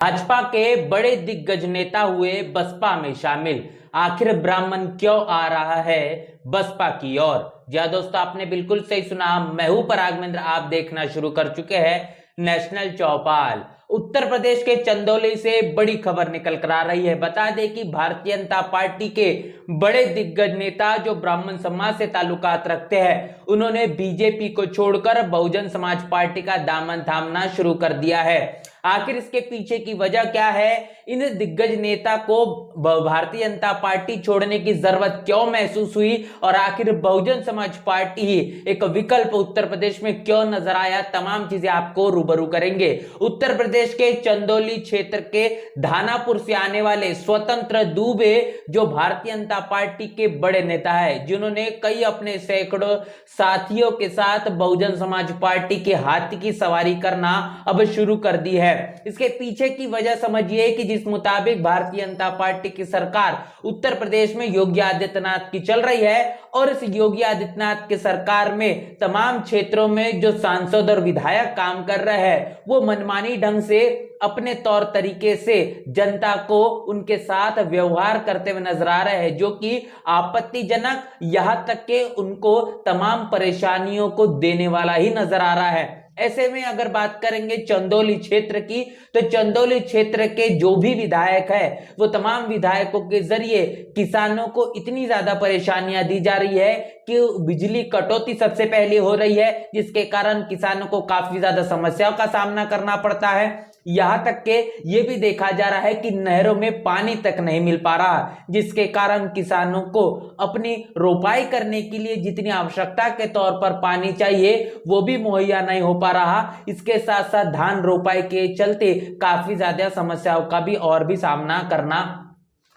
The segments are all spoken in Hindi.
भाजपा के बड़े दिग्गज नेता हुए बसपा में शामिल। आखिर ब्राह्मण क्यों आ रहा है बसपा की ओर? जी हाँ दोस्तों, आपने बिल्कुल सही सुना। मैं हूं पराग महेंद्र, आप देखना शुरू कर चुके हैं नेशनल चौपाल। उत्तर प्रदेश के चंदौली से बड़ी खबर निकल कर आ रही है। बता दें कि भारतीय जनता पार्टी के बड़े दिग्गज नेता जो ब्राह्मण समाज से ताल्लुकात रखते हैं, उन्होंने बीजेपी को छोड़कर बहुजन समाज पार्टी का दामन थामना शुरू कर दिया है। आखिर इसके पीछे की वजह क्या है? इन दिग्गज नेता को भारतीय जनता पार्टी छोड़ने की जरूरत क्यों महसूस हुई और आखिर बहुजन समाज पार्टी ही एक विकल्प उत्तर प्रदेश में क्यों नजर आया, तमाम चीजें आपको रूबरू करेंगे। उत्तर प्रदेश के चंदौली क्षेत्र के धानापुर से आने वाले स्वतंत्र दुबे जो भारतीय जनता पार्टी के बड़े नेता है, जिन्होंने कई अपने सैकड़ों साथियों के साथ बहुजन समाज पार्टी के हाथी की सवारी करना अब शुरू कर दी है। इसके पीछे की वजह समझिए कि जिस मुताबिक भारतीय जनता पार्टी की सरकार उत्तर प्रदेश में योगी आदित्यनाथ की चल रही है और इस योगी आदित्यनाथ की सरकार में तमाम क्षेत्रों में जो सांसद और विधायक काम कर रहे हैं, वो मनमानी ढंग से अपने तौर तरीके से जनता को उनके साथ व्यवहार करते हुए नजर आ रहे हैं, जो कि आपत्तिजनक, यहां तक के उनको तमाम परेशानियों को देने वाला ही नजर आ रहा है। ऐसे में अगर बात करेंगे चंदौली क्षेत्र की, तो चंदौली क्षेत्र के जो भी विधायक है, वो तमाम विधायकों के जरिए किसानों को इतनी ज्यादा परेशानियां दी जा रही है कि बिजली कटौती सबसे पहले हो रही है, जिसके कारण किसानों को काफी ज्यादा समस्याओं का सामना करना पड़ता है। यहां तक के ये भी देखा जा रहा है कि नहरों में पानी तक नहीं मिल पा रहा, जिसके कारण किसानों को अपनी रोपाई करने के लिए जितनी आवश्यकता के तौर पर पानी चाहिए वो भी मुहैया नहीं हो पा रहा। इसके साथ साथ धान रोपाई के चलते काफी ज्यादा समस्याओं का भी और भी सामना करना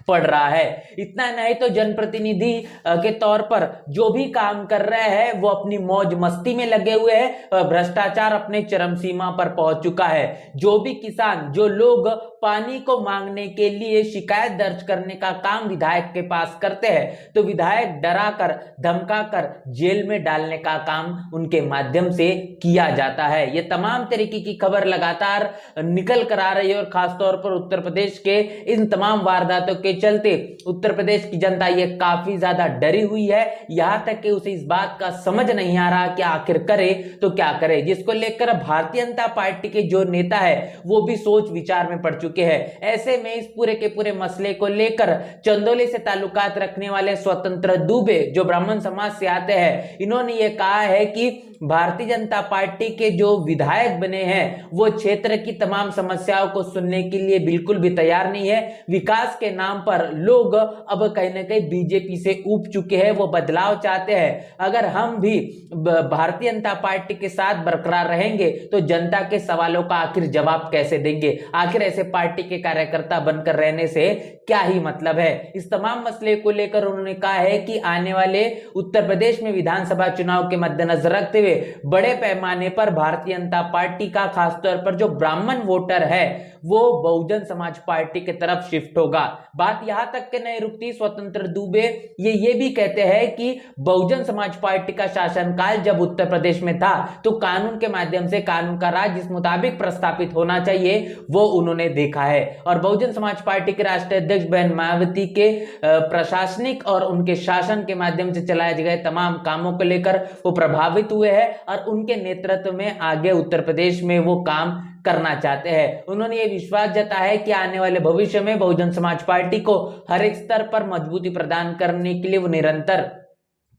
पड़ रहा है। इतना नहीं तो जनप्रतिनिधि के तौर पर जो भी काम कर रहे हैं वो अपनी मौज मस्ती में लगे हुए हैं। भ्रष्टाचार अपने चरम सीमा पर पहुंच चुका है। जो भी किसान, जो लोग पानी को मांगने के लिए शिकायत दर्ज करने का काम विधायक के पास करते हैं, तो विधायक डराकर धमकाकर जेल में डालने का काम उनके माध्यम से किया जाता है। ये तमाम तरीके की खबर लगातार निकल कर आ रही है और खासतौर पर उत्तर प्रदेश के इन तमाम वारदातों के चलते उत्तर प्रदेश की जनता ये काफी ज्यादा डरी हुई है। यहां तक कि उसे इस बात का समझ नहीं आ रहा कि आखिर करे तो क्या करे, जिसको लेकर भारतीय जनता पार्टी के जो नेता है वो भी सोच विचार में पड़ चुके हैं। ऐसे में इस पूरे के पूरे मसले को लेकर चंदौली से ताल्लुकात रखने वाले स्वतंत्र दुबे जो ब्राह्मण समाज से आते हैं, इन्होंने ये कहा है कि भारतीय जनता पार्टी के जो विधायक बने हैं वो क्षेत्र की तमाम समस्याओं को सुनने के लिए बिल्कुल भी तैयार नहीं है। विकास के नाम पर लोग अब कहीं ना कहीं बीजेपी से ऊब चुके हैं, वो बदलाव चाहते हैं। अगर हम भी भारतीय जनता पार्टी के साथ बरकरार रहेंगे तो जनता के सवालों का आखिर जवाब कैसे देंगे? आखिर ऐसे पार्टी के कार्यकर्ता बनकर रहने से क्या ही मतलब है? इस तमाम मसले को लेकर उन्होंने कहा है कि आने वाले उत्तर प्रदेश में विधानसभा चुनाव के मद्देनजर रखते हुए बड़े पैमाने पर भारतीय जनता पार्टी का खासतौर पर जो ब्राह्मण वोटर है वो बहुजन समाज पार्टी की तरफ शिफ्ट होगा। बात यहां तक के नहीं रुकती। स्वतंत्र दुबे ये भी कहते हैं कि बहुजन समाज पार्टी का शासनकाल जब उत्तर प्रदेश में था तो कानून के माध्यम से कानून का राज जिस मुताबिक प्रस्तापित होना चाहिए वो उन्होंने देखा है। और बहुजन समाज पार्टी के राष्ट्रीय अध्यक्ष बहन मायावती के प्रशासनिक और उनके शासन के माध्यम से चलाए गए तमाम कामों को लेकर वो प्रभावित हुए हैं और उनके नेतृत्व में आगे उत्तर प्रदेश में वो काम करना चाहते हैं। उन्होंने ये विश्वास जताया है कि आने वाले भविष्य में बहुजन समाज पार्टी को हर एक स्तर पर मजबूती प्रदान करने के लिए वो निरंतर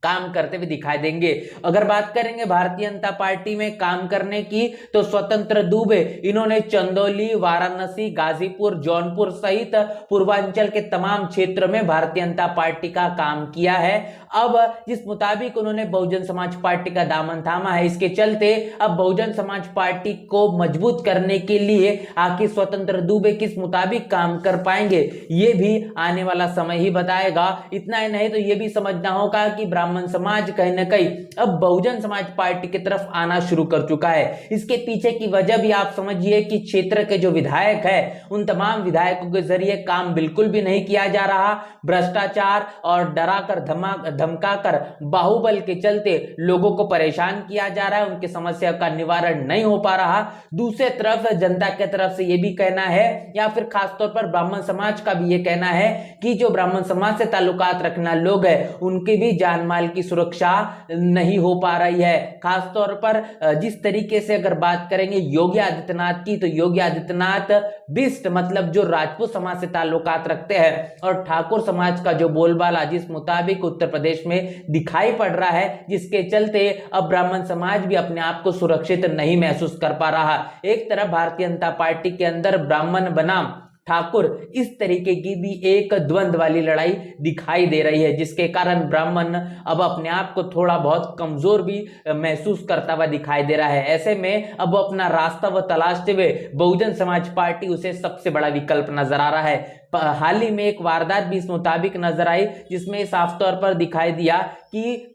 काम करते हुए दिखाई देंगे। अगर बात करेंगे भारतीय जनता पार्टी में काम करने की, तो स्वतंत्र दुबे इन्होंने चंदौली, वाराणसी, गाजीपुर, जौनपुर सहित पूर्वांचल के तमाम क्षेत्रों में भारतीय जनता पार्टी का काम किया है। अब जिस मुताबिक उन्होंने बहुजन समाज पार्टी का दामन थामा है, इसके चलते अब बहुजन समाज पार्टी को मजबूत करने के लिए आखिर स्वतंत्र दुबे किस मुताबिक काम कर पाएंगे ये भी आने वाला समय ही बताएगा। इतना ही नहीं तो ये भी समझना होगा कि ब्राह्मण समाज कहीं ना कहीं अब बहुजन समाज पार्टी की तरफ आना शुरू कर चुका है। इसके पीछे की वजह भी आप समझिए कि क्षेत्र के जो विधायक है उन तमाम विधायकों के जरिए काम बिल्कुल भी नहीं किया जा रहा। भ्रष्टाचार और डराकर धमकाकर बाहुबल के चलते लोगों को परेशान किया जा रहा है, उनकी समस्या का निवारण नहीं हो पा रहा। दूसरे तरफ जनता के तरफ से यह भी कहना है, या फिर खासतौर पर ब्राह्मण समाज का भी ये कहना है कि जो ब्राह्मण समाज से ताल्लुकात रखना लोग हैं उनके भी जान माल की सुरक्षा नहीं हो पा रही है। खासतौर पर जिस तरीके से अगर बात करेंगे योगी आदित्यनाथ की, तो योगी आदित्यनाथ बिस्ट मतलब जो राजपूत समाज से ताल्लुकात रखते हैं और ठाकुर समाज का जो बोलबाला जिस मुताबिक उत्तर प्रदेश में दिखाई पड़ रहा है, जिसके चलते अब ब्राह्मण समाज भी अपने आप को सुरक्षित नहीं महसूस कर पा रहा। एक तरफ भारतीय जनता पार्टी के अंदर ब्राह्मण बनाम ठाकुर इस तरीके की भी एक द्वंद्व वाली लड़ाई दिखाई दे रही है, जिसके कारण ब्राह्मण अब अपने आप को थोड़ा बहुत कमजोर भी महसूस करता हुआ दिखाई दे रहा है। ऐसे में अब अपना रास्ता वो तलाशते हुए बहुजन समाज पार्टी उसे सबसे बड़ा विकल्प नजर आ रहा है। हाल ही में एक वारदात भी इस मुताबिक नजर आई, जिसमें साफ तौर पर दिखाई दिया कि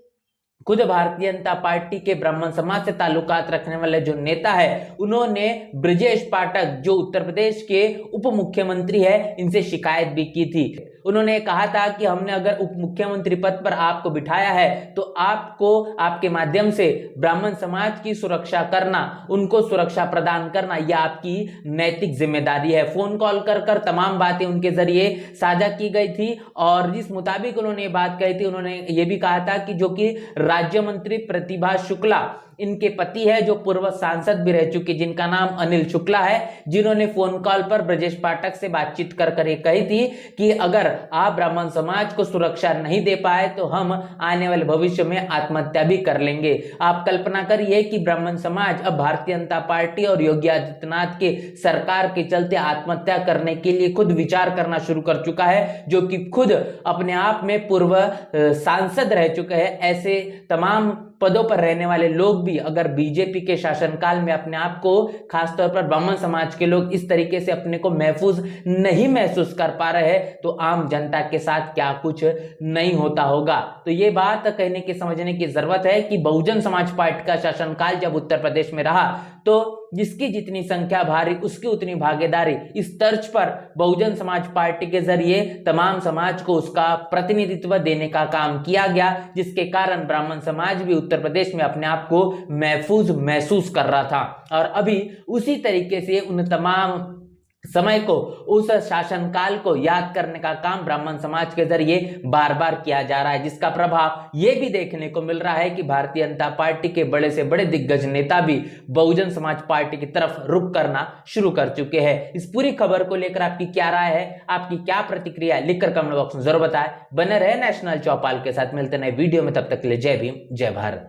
खुद भारतीय जनता पार्टी के ब्राह्मण समाज से ताल्लुकात रखने वाले जो नेता है, उन्होंने ब्रजेश पाठक जो उत्तर प्रदेश के उप मुख्यमंत्री है, इनसे शिकायत भी की थी। उन्होंने कहा था कि हमने अगर उप मुख्यमंत्री पद पर आपको बिठाया है तो आपको आपके माध्यम से ब्राह्मण समाज की सुरक्षा करना, उनको सुरक्षा प्रदान करना, यह आपकी नैतिक जिम्मेदारी है। फोन कॉल कर कर तमाम बातें उनके जरिए साझा की गई थी और जिस मुताबिक उन्होंने ये बात कही थी, उन्होंने ये भी कहा था कि जो कि राज्य मंत्री प्रतिभा शुक्ला इनके पति है, जो पूर्व सांसद भी रह चुके, जिनका नाम अनिल शुक्ला है, जिन्होंने फोन कॉल पर ब्रजेश पाठक से बातचीत कर कर कही थी कि अगर आप ब्राह्मण समाज को सुरक्षा नहीं दे पाए तो हम आने वाले भविष्य में आत्महत्या भी कर लेंगे। आप कल्पना करिए कि ब्राह्मण समाज अब भारतीय जनता पार्टी और योगी आदित्यनाथ के सरकार के चलते आत्महत्या करने के लिए खुद विचार करना शुरू कर चुका है, जो कि खुद अपने आप में पूर्व सांसद रह चुके हैं। ऐसे तमाम पदों पर रहने वाले लोग भी अगर बीजेपी के शासनकाल में अपने आप को, खासतौर पर ब्राह्मण समाज के लोग इस तरीके से अपने को महफूज नहीं महसूस कर पा रहे हैं, तो आम जनता के साथ क्या कुछ नहीं होता होगा। तो ये बात कहने की समझने की जरूरत है कि बहुजन समाज पार्टी का शासनकाल जब उत्तर प्रदेश में रहा तो जिसकी जितनी संख्या भारी उसकी उतनी भागीदारी, इस तर्ज पर बहुजन समाज पार्टी के जरिए तमाम समाज को उसका प्रतिनिधित्व देने का काम किया गया, जिसके कारण ब्राह्मण समाज भी उत्तर प्रदेश में अपने आप को महफूज महसूस कर रहा था। और अभी उसी तरीके से उन तमाम समय को, उस शासनकाल को याद करने का काम ब्राह्मण समाज के जरिए बार बार किया जा रहा है, जिसका प्रभाव यह भी देखने को मिल रहा है कि भारतीय जनता पार्टी के बड़े से बड़े दिग्गज नेता भी बहुजन समाज पार्टी की तरफ रुख करना शुरू कर चुके हैं। इस पूरी खबर को लेकर आपकी क्या राय है, आपकी क्या प्रतिक्रिया है, लिखकर कमेंट बॉक्स में जरूर बताएं। बने रहे नेशनल चौपाल के साथ, मिलते नए वीडियो में, तब तक के लिए जय भीम जय भारत।